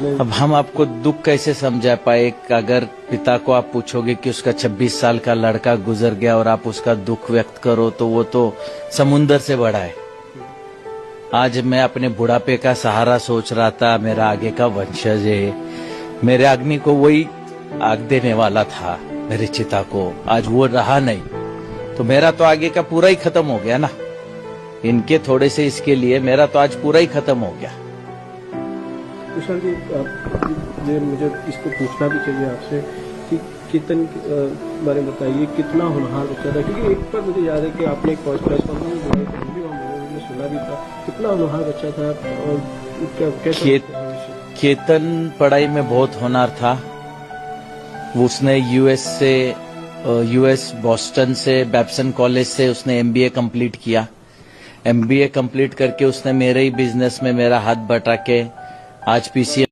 अब हम आपको दुख कैसे समझा पाए? अगर पिता को आप पूछोगे कि उसका 26 साल का लड़का गुजर गया और आप उसका दुख व्यक्त करो तो वो तो समुंदर से बड़ा है। आज मैं अपने बुढ़ापे का सहारा सोच रहा था, मेरा आगे का वंशज है, मेरे अग्नि को वही आग देने वाला था, मेरे चिता को, आज वो रहा नहीं, तो मेरा तो आगे का पूरा ही खत्म हो गया ना। इनके थोड़े से इसके लिए मेरा तो आज पूरा ही खत्म हो गया। विशाल जी, मुझे इसको पूछना भी चाहिए आपसे कि कीर्तन बारे में बताइए, कितना होनहार बच्चा था? क्योंकि एक बार मुझे याद है कि आपने एक प्रेस कॉन्फ्रेंस में बोला था, मैंने सुना भी था, कितना होनहार बच्चा था और कैसे कीर्तन पढ़ाई में बहुत होनहार था। उसने यूएस बॉस्टन से बैप्सन कॉलेज से उसने एमबीए कंप्लीट किया। एमबीए कंप्लीट करके उसने मेरे ही बिजनेस में मेरा हाथ बटा के आज पीसीएम